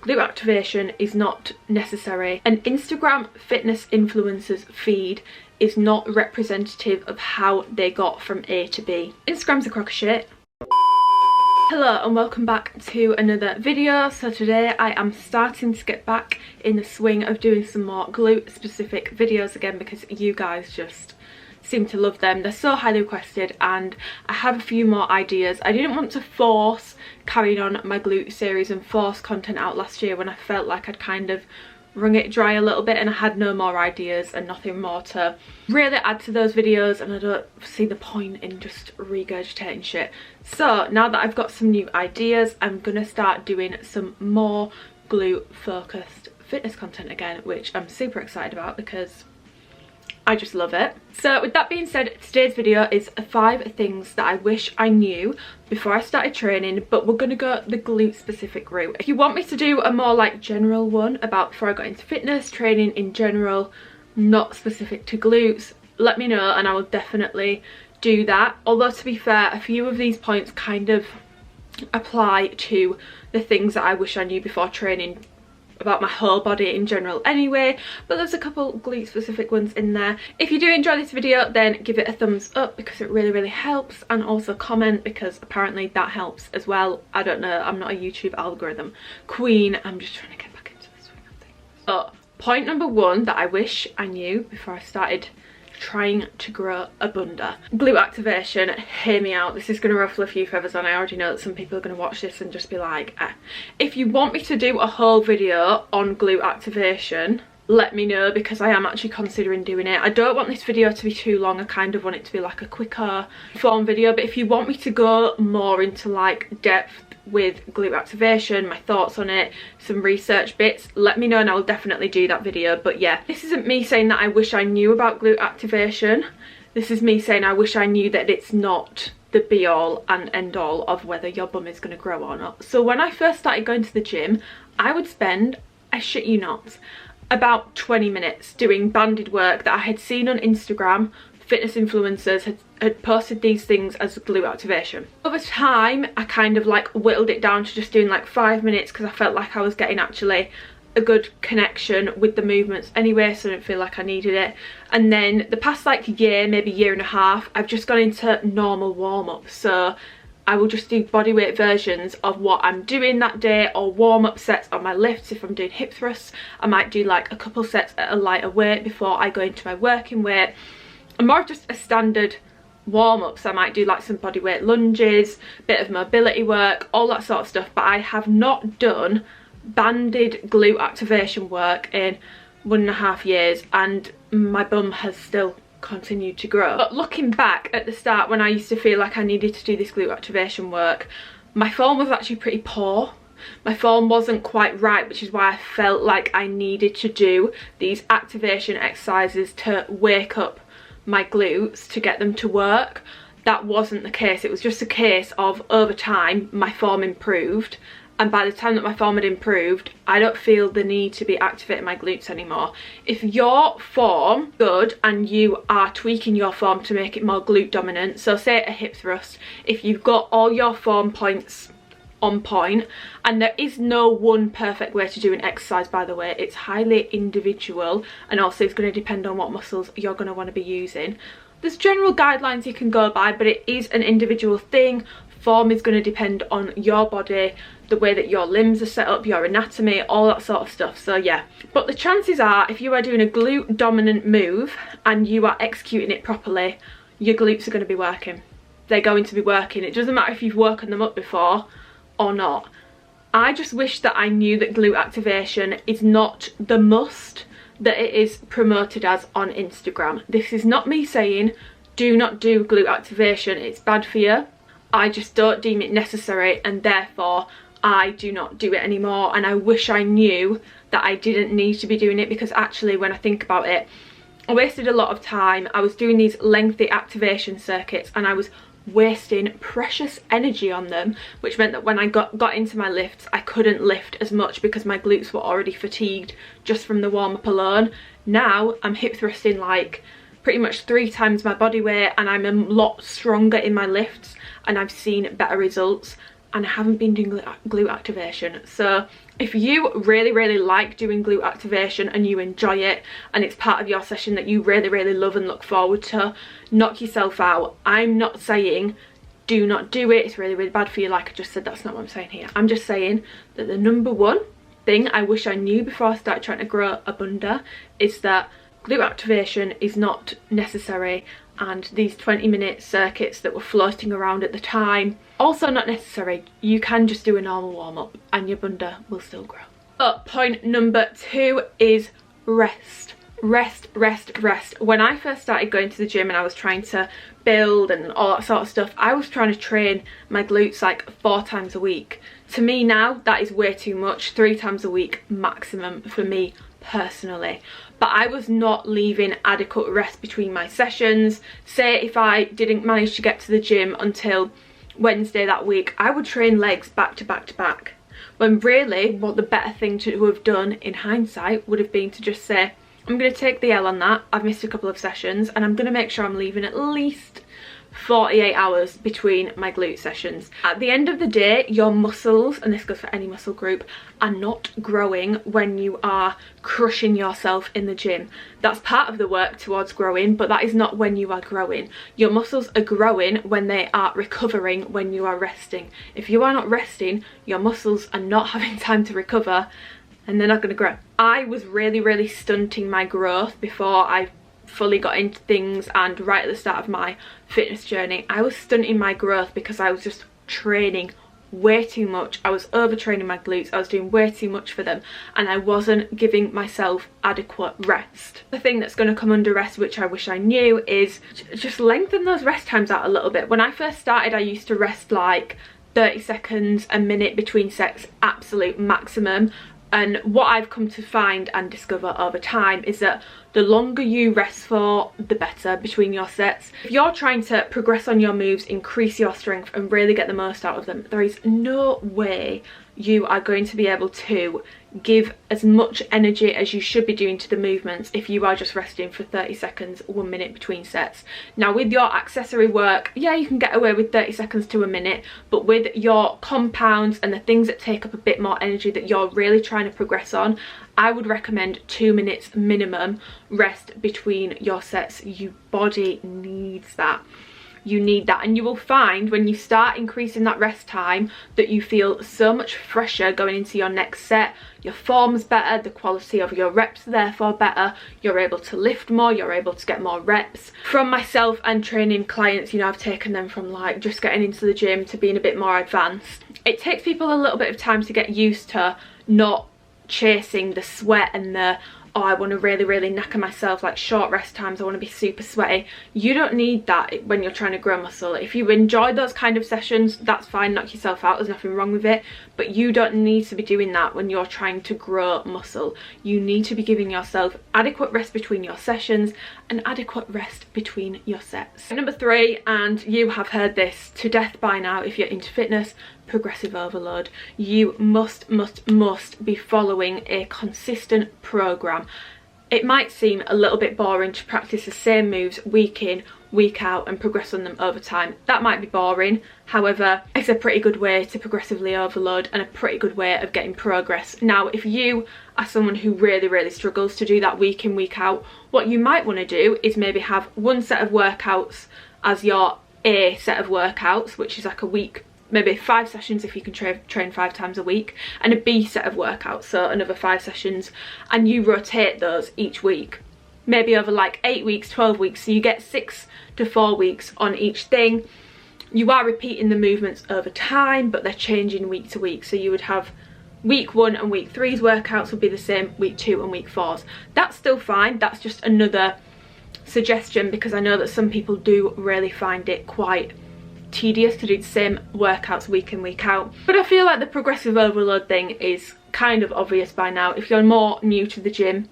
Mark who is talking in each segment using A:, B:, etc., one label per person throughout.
A: glute activation is not necessary. An Instagram fitness influencer's feed is not representative of how they got from A to B. Instagram's a crock of shit. Hello and welcome back to another video. So today I am starting to get back in the swing of doing some more glute specific videos again, because you guys just seem to love them. They're so highly requested and I have a few more ideas. I didn't want to force carrying on my glute series and force content out last year when I felt like I'd kind of wrung it dry a little bit and I had no more ideas and nothing more to really add to those videos, and I don't see the point in just regurgitating shit. So now that I've got some new ideas, I'm gonna start doing some more glute focused fitness content again, which I'm super excited about because I just love it. So with that being said, today's video is 5 things that I wish I knew before I started training, but we're gonna go the glute specific route. If you want me to do a more like general one about before I got into fitness, training in general, not specific to glutes, let me know and I will definitely do that. Although to be fair, a few of these points kind of apply to the things that I wish I knew before training about my whole body in general anyway, but there's a couple glute specific ones in there. If you do enjoy this video, then give it a thumbs up because it really helps, and also comment because apparently that helps as well. I don't know, I'm not a YouTube algorithm queen, I'm just trying to get back into the swing of things. So point number 1 that I wish I knew before I started trying to grow a bunda: glute activation. Hear me out, this is going to ruffle a few feathers and I already know that some people are going to watch this and just be like, eh. If you want me to do a whole video on glute activation, let me know because I am actually considering doing it. I don't want this video to be too long, I kind of want it to be like a quicker form video, but if you want me to go more into like depth with glute activation, my thoughts on it, some research bits, let me know and I'll definitely do that video. But yeah, this isn't me saying that I wish I knew about glute activation, this is me saying I wish I knew that it's not the be all and end all of whether your bum is going to grow or not. So when I first started going to the gym, I would spend, I shit you not, about 20 minutes doing banded work that I had seen on Instagram. Fitness influencers had posted these things as glute activation. Over time, I kind of like whittled it down to just doing like 5 minutes because I felt like I was getting actually a good connection with the movements anyway, so I didn't feel like I needed it. And then the past like year, maybe year and a half, I've just gone into normal warm-up. So I will just do bodyweight versions of what I'm doing that day, or warm-up sets on my lifts. If I'm doing hip thrusts, I might do like a couple sets at a lighter weight before I go into my working weight. And more of just a standard warm-ups. I might do like some bodyweight lunges, bit of mobility work, all that sort of stuff, but I have not done banded glute activation work in 1.5 years and my bum has still continued to grow. But looking back at the start, when I used to feel like I needed to do this glute activation work, my form was actually pretty poor. My form wasn't quite right, which is why I felt like I needed to do these activation exercises to wake up my glutes to get them to work. That wasn't the case. It was just a case of over time my form improved, and by the time that my form had improved, I don't feel the need to be activating my glutes anymore. If your form good and you are tweaking your form to make it more glute dominant, so say a hip thrust, if you've got all your form points on point, and there is no one perfect way to do an exercise, by the way, it's highly individual, and also it's going to depend on what muscles you're going to want to be using. There's general guidelines you can go by, but it is an individual thing. Form is going to depend on your body, the way that your limbs are set up, your anatomy, all that sort of stuff. So yeah, but the chances are if you are doing a glute dominant move and you are executing it properly, your glutes are going to be working. They're going to be working. It doesn't matter if you've woken them up before or not. I just wish that I knew that glute activation is not the must that it is promoted as on Instagram. This is not me saying do not do glute activation, it's bad for you. I just don't deem it necessary and therefore I do not do it anymore, and I wish I knew that I didn't need to be doing it, because actually when I think about it, I wasted a lot of time. I was doing these lengthy activation circuits and I was wasting precious energy on them, which meant that when I got into my lifts I couldn't lift as much because my glutes were already fatigued just from the warm-up alone. Now I'm hip thrusting like pretty much 3 times my body weight and I'm a lot stronger in my lifts and I've seen better results, and I haven't been doing glute activation. So If you really like doing glute activation and you enjoy it and it's part of your session that you really love and look forward to, knock yourself out. I'm not saying do not do it, it's really bad for you, like I just said. That's not what I'm saying here. I'm just saying that the number one thing I wish I knew before I started trying to grow a bunda is that glute activation is not necessary, and these 20-minute circuits that were floating around at the time, also not necessary. You can just do a normal warm-up and your bunda will still grow. But point number 2 is rest. Rest. When I first started going to the gym and I was trying to build and all that sort of stuff, I was trying to train my glutes like 4 times a week. To me now, that is way too much. 3 times a week maximum for me personally. But I was not leaving adequate rest between my sessions. Say if I didn't manage to get to the gym until Wednesday that week, I would train legs back to back, when really what the better thing to have done in hindsight would have been to just say, I'm going to take the L on that, I've missed a couple of sessions, and I'm going to make sure I'm leaving at least 48 hours between my glute sessions. At the end of the day, your muscles, and this goes for any muscle group, are not growing when you are crushing yourself in the gym. That's part of the work towards growing, but that is not when you are growing. Your muscles are growing when they are recovering, when you are resting. If you are not resting, your muscles are not having time to recover, and they're not going to grow. I was really stunting my growth before I fully got into things, and right at the start of my fitness journey I was stunting my growth because I was just training way too much. I was overtraining my glutes, I was doing way too much for them, and I wasn't giving myself adequate rest. The thing that's going to come under rest, which I wish I knew, is just lengthen those rest times out a little bit. When I first started, I used to rest like 30 seconds, a minute between sets, absolute maximum. And what I've come to find and discover over time is that the longer you rest for, the better between your sets. If you're trying to progress on your moves, increase your strength and really get the most out of them, there is no way you are going to be able to give as much energy as you should be doing to the movements if you are just resting for 30 seconds, 1 minute between sets. Now with your accessory work, yeah, you can get away with 30 seconds to a minute, but with your compounds and the things that take up a bit more energy that you're really trying to progress on, I would recommend 2 minutes minimum rest between your sets. Your body needs that. You need that, and you will find when you start increasing that rest time that you feel so much fresher going into your next set. Your form's better, the quality of your reps are therefore better, you're able to lift more, you're able to get more reps. From myself and training clients, you know, I've taken them from like just getting into the gym to being a bit more advanced. It takes people a little bit of time to get used to not chasing the sweat and the, oh, I want to really knacker myself, like short rest times, I want to be super sweaty. You don't need that when you're trying to grow muscle. If you enjoy those kind of sessions, that's fine, knock yourself out, there's nothing wrong with it, but you don't need to be doing that when you're trying to grow muscle. You need to be giving yourself adequate rest between your sessions and adequate rest between your sets. Number 3, and you have heard this to death by now if you're into fitness, progressive overload. You must be following a consistent program. It might seem a little bit boring to practice the same moves week in, week out and progress on them over time. That might be boring, however it's a pretty good way to progressively overload and a pretty good way of getting progress. Now if you are someone who really struggles to do that week in, week out, what you might want to do is maybe have one set of workouts as your A set of workouts, which is like a week, maybe 5 sessions if you can train 5 times a week, and a B set of workouts, so another 5 sessions, and you rotate those each week, maybe over like 8 weeks, 12 weeks, so you get 6 to 4 weeks on each thing. You are repeating the movements over time, but they're changing week to week, so you would have week 1 and week 3's workouts would be the same, week 2 and week 4's. That's still fine, that's just another suggestion, because I know that some people do really find it quite tedious to do the same workouts week in, week out. But I feel like the progressive overload thing is kind of obvious by now. If you're more new to the gym,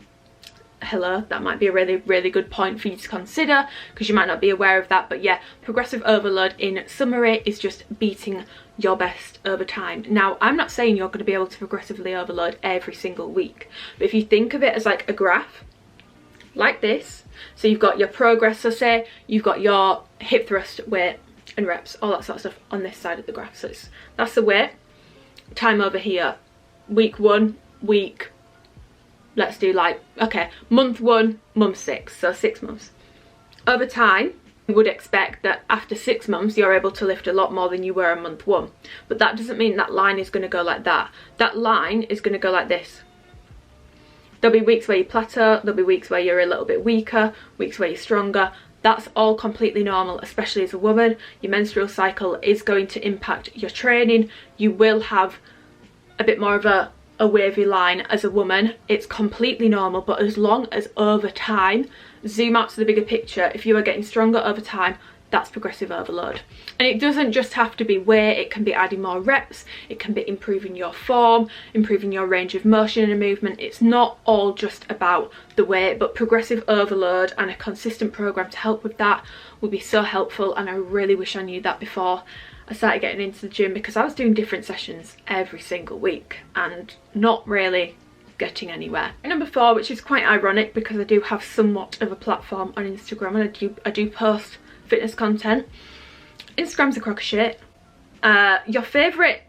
A: hello, that might be a really good point for you to consider, because you might not be aware of that. But yeah, progressive overload in summary is just beating your best over time. Now I'm not saying you're going to be able to progressively overload every single week, but if you think of it as like a graph like this, so you've got your progress, so say you've got your hip thrust weight and reps, all that sort of stuff on this side of the graph, so that's the weight, time over here, week 1, let's do like, okay, month 1, month 6, so 6 months. Over time, you would expect that after 6 months you're able to lift a lot more than you were in month 1, but that doesn't mean that line is going to go like that. That line is going to go like this. There'll be weeks where you plateau, there'll be weeks where you're a little bit weaker, weeks where you're stronger. That's all completely normal, especially as a woman. Your menstrual cycle is going to impact your training. You will have a bit more of a wavy line as a woman. It's completely normal, but as long as over time, zoom out to the bigger picture, if you are getting stronger over time, that's progressive overload. And it doesn't just have to be weight, it can be adding more reps, it can be improving your form, improving your range of motion in a movement. It's not all just about the weight, but progressive overload and a consistent program to help with that will be so helpful. And I really wish I knew that before I started getting into the gym, because I was doing different sessions every single week and not really getting anywhere. Number 4, which is quite ironic because I do have somewhat of a platform on Instagram and I do post fitness content. Instagram's a crock of shit. Your favourite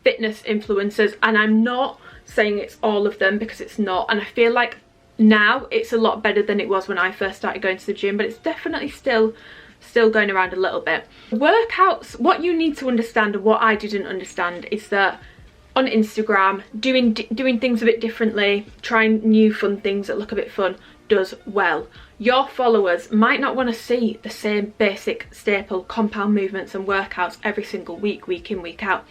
A: fitness influencers, and I'm not saying it's all of them because it's not, and I feel like now it's a lot better than it was when I first started going to the gym, but it's definitely still going around a little bit. Workouts, what you need to understand and what I didn't understand is that on Instagram, doing things a bit differently, trying new fun things that look a bit fun does well. Your followers might not want to see the same basic staple compound movements and workouts every single week, week in, week out.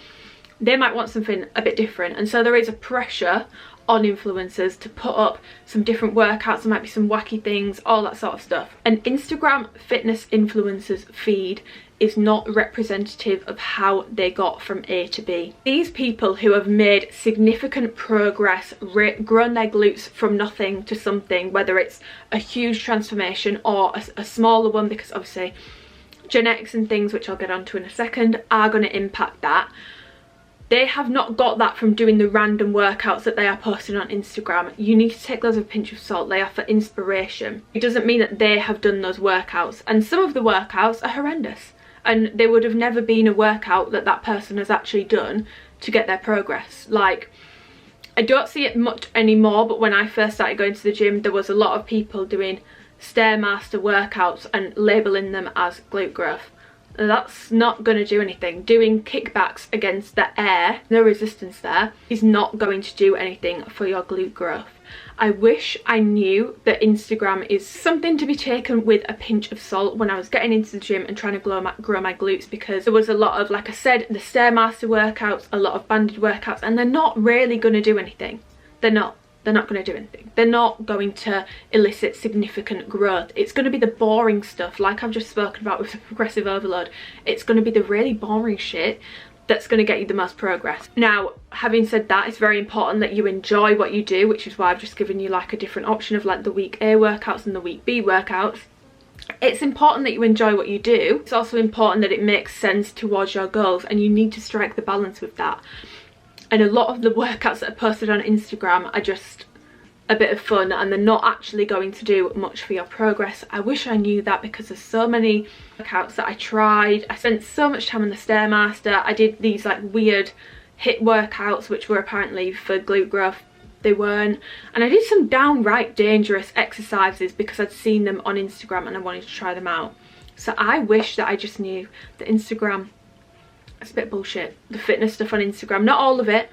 A: They might want something a bit different, and so there is a pressure on influencers to put up some different workouts. There might be some wacky things, all that sort of stuff. An Instagram fitness influencers feed is not representative of how they got from A to B. These people who have made significant progress, grown their glutes from nothing to something, whether it's a huge transformation or a smaller one, because obviously genetics and things, which I'll get onto in a second, are going to impact that. They have not got that from doing the random workouts that they are posting on Instagram. You need to take those with a pinch of salt. They are for inspiration. It doesn't mean that they have done those workouts, and some of the workouts are horrendous, and they would have never been a workout that that person has actually done to get their progress. Like, I don't see it much anymore, but when I first started going to the gym, there was a lot of people doing Stairmaster workouts and labelling them as glute growth. That's not going to do anything. Doing kickbacks against the air, no resistance there, is not going to do anything for your glute growth. I wish I knew that Instagram is something to be taken with a pinch of salt when I was getting into the gym and trying to grow my glutes, because there was a lot of, like I said, the Stairmaster workouts, a lot of banded workouts, and they're not really going to do anything. They're not going to do anything. They're not going to elicit significant growth. It's going to be the boring stuff, like I've just spoken about with the progressive overload. It's going to be the really boring shit that's going to get you the most progress. Now, having said that, it's very important that you enjoy what you do, which is why I've just given you like a different option of like the week A workouts and the week B workouts. It's important that you enjoy what you do. It's also important that it makes sense towards your goals, and you need to strike the balance with that. And a lot of the workouts that are posted on Instagram are just a bit of fun, and they're not actually going to do much for your progress. I wish I knew that, because there's so many workouts that I tried. I spent so much time on the Stairmaster. I did these like weird HIIT workouts, which were apparently for glute growth. They weren't. And I did some downright dangerous exercises because I'd seen them on Instagram and I wanted to try them out. So I wish that I just knew that Instagram, it's a bit bullshit. The fitness stuff on Instagram, not all of it,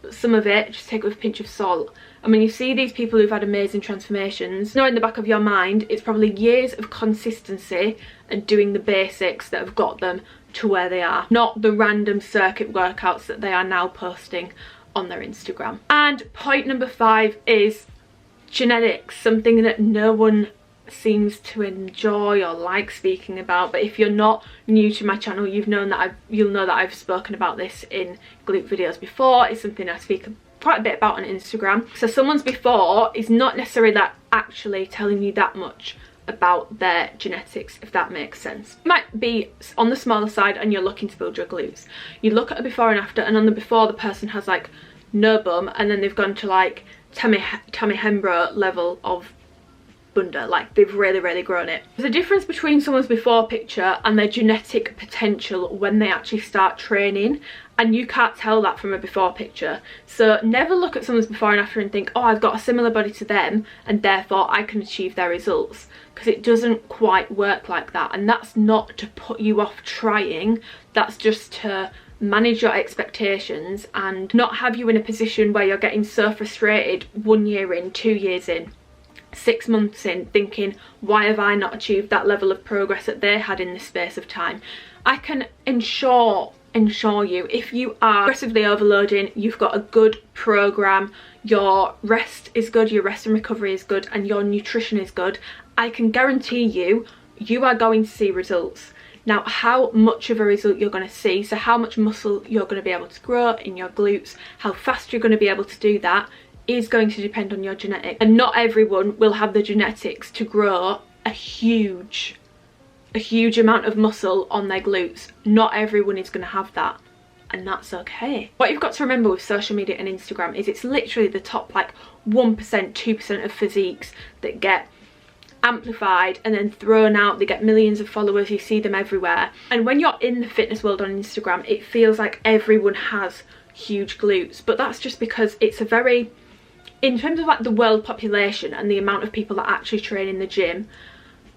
A: but some of it, just take it with a pinch of salt. And when you see these people who've had amazing transformations, know in the back of your mind, it's probably years of consistency and doing the basics that have got them to where they are, not the random circuit workouts that they are now posting on their Instagram. And point number 5 is genetics, something that no one seems to enjoy or like speaking about. But if you're not new to my channel, you'll know that I've spoken about this in glute videos before. It's something I speak quite a bit about on Instagram. So someone's before is not necessarily that actually telling you that much about their genetics, if that makes sense. You might be on the smaller side and you're looking to build your glutes. You look at a before and after, and on the before the person has like no bum, and then they've gone to like Tammy Hembro level of bunda, like they've really grown it. There's a difference between someone's before picture and their genetic potential when they actually start training, and you can't tell that from a before picture. So never look at someone's before and after and think, oh, I've got a similar body to them and therefore I can achieve their results, because it doesn't quite work like that. And that's not to put you off trying, that's just to manage your expectations and not have you in a position where you're getting so frustrated 1 year in, 2 years in, 6 months in, thinking, why have I not achieved that level of progress that they had in this space of time. I can ensure you, if you are aggressively overloading, you've got a good program, your rest is good, your rest and recovery is good, and your nutrition is good, I can guarantee you, you are going to see results. Now, how much of a result you're going to see, so how much muscle you're going to be able to grow in your glutes, how fast you're going to be able to do that, is going to depend on your genetics. And not everyone will have the genetics to grow a huge amount of muscle on their glutes. Not everyone is going to have that, and that's okay. What you've got to remember with social media and Instagram is it's literally the top like 1%, 2% of physiques that get amplified and then thrown out. They get millions of followers, you see them everywhere. And when you're in the fitness world on Instagram, it feels like everyone has huge glutes, but that's just because it's a very, in terms of like the world population and the amount of people that actually train in the gym,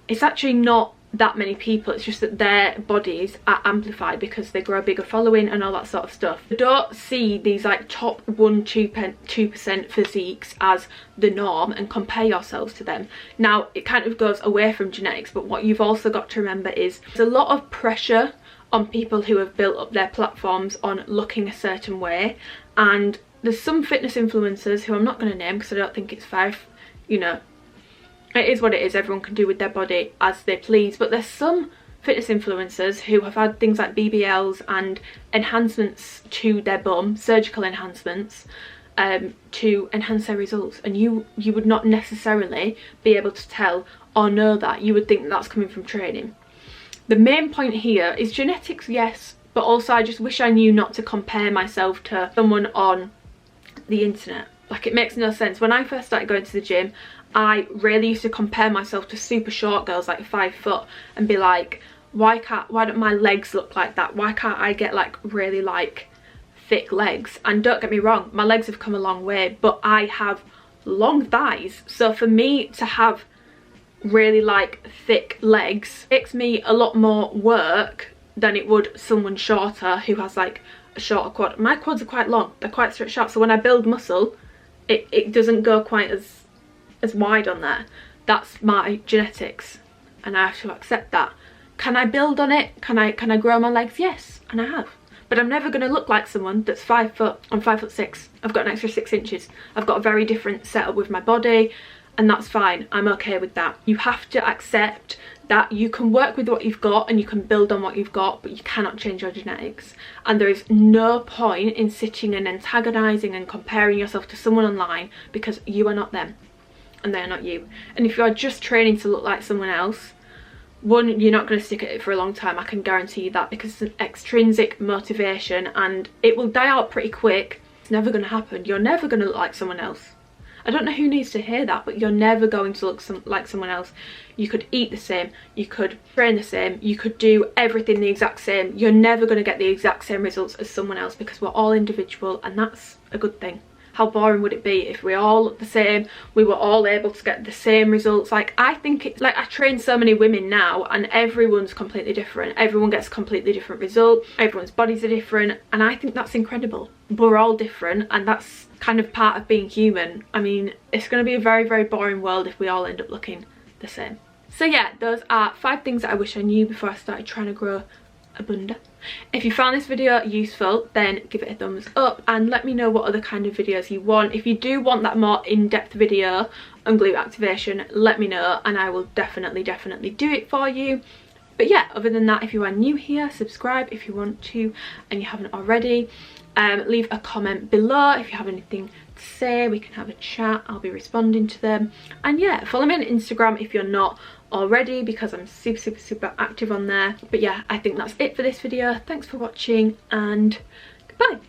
A: it's actually not that many people. It's just that their bodies are amplified because they grow a bigger following and all that sort of stuff. Don't see these like top 1-2% physiques as the norm and compare yourselves to them. Now, it kind of goes away from genetics, but what you've also got to remember is there's a lot of pressure on people who have built up their platforms on looking a certain way, and there's some fitness influencers who I'm not going to name because I don't think it's fair, you know, it is what it is, everyone can do with their body as they please, but there's some fitness influencers who have had things like BBLs and enhancements to their bum, surgical enhancements, to enhance their results, and you would not necessarily be able to tell or know that. You would think that that's coming from training. The main point here is genetics, yes, but also I just wish I knew not to compare myself to someone on the internet. Like, it makes no sense. When I first started going to the gym, I really used to compare myself to super short girls like 5 foot and be like, why don't my legs look like that? Why can't I get like really like thick legs? And don't get me wrong, my legs have come a long way, but I have long thighs. So for me to have really like thick legs takes me a lot more work than it would someone shorter who has like a shorter quad. My quads are quite long, they're quite stretched out, so when I build muscle, it doesn't go quite as wide on there. That's my genetics and I have to accept that. Can I build on it? Can I grow my legs? Yes, and I have. But I'm never going to look like someone that's 5 foot. I'm 5'6". I've got an extra 6 inches. I've got a very different setup with my body, and that's fine. I'm okay with that. You have to accept that you can work with what you've got and you can build on what you've got, but you cannot change your genetics. And there is no point in sitting and antagonizing and comparing yourself to someone online, because you are not them and they're not you. And if you are just training to look like someone else, one, you're not going to stick at it for a long time, I can guarantee you that, because it's an extrinsic motivation and it will die out pretty quick. It's never going to happen. You're never going to look like someone else. I don't know who needs to hear that, but you're never going to look like someone else. You could eat the same, you could train the same, you could do everything the exact same. You're never going to get the exact same results as someone else, because we're all individual, and that's a good thing. How boring would it be if we all looked the same, we were all able to get the same results? Like, I think it's like, I train so many women now and everyone's completely different. Everyone gets a completely different result, everyone's bodies are different, and I think that's incredible. We're all different, and that's kind of part of being human. I mean, it's going to be a very boring world if we all end up looking the same. So yeah, those are 5 things that I wish I knew before I started trying to grow a bunda. If you found this video useful, then give it a thumbs up and let me know what other kind of videos you want. If you do want that more in-depth video on glute activation, let me know and I will definitely do it for you. But yeah, other than that, if you are new here, subscribe if you want to and you haven't already. Leave a comment below if you have anything to say. We can have a chat, I'll be responding to them. And yeah, follow me on Instagram if you're not already, because I'm super active on there. But yeah, I think that's it for this video. Thanks for watching and goodbye.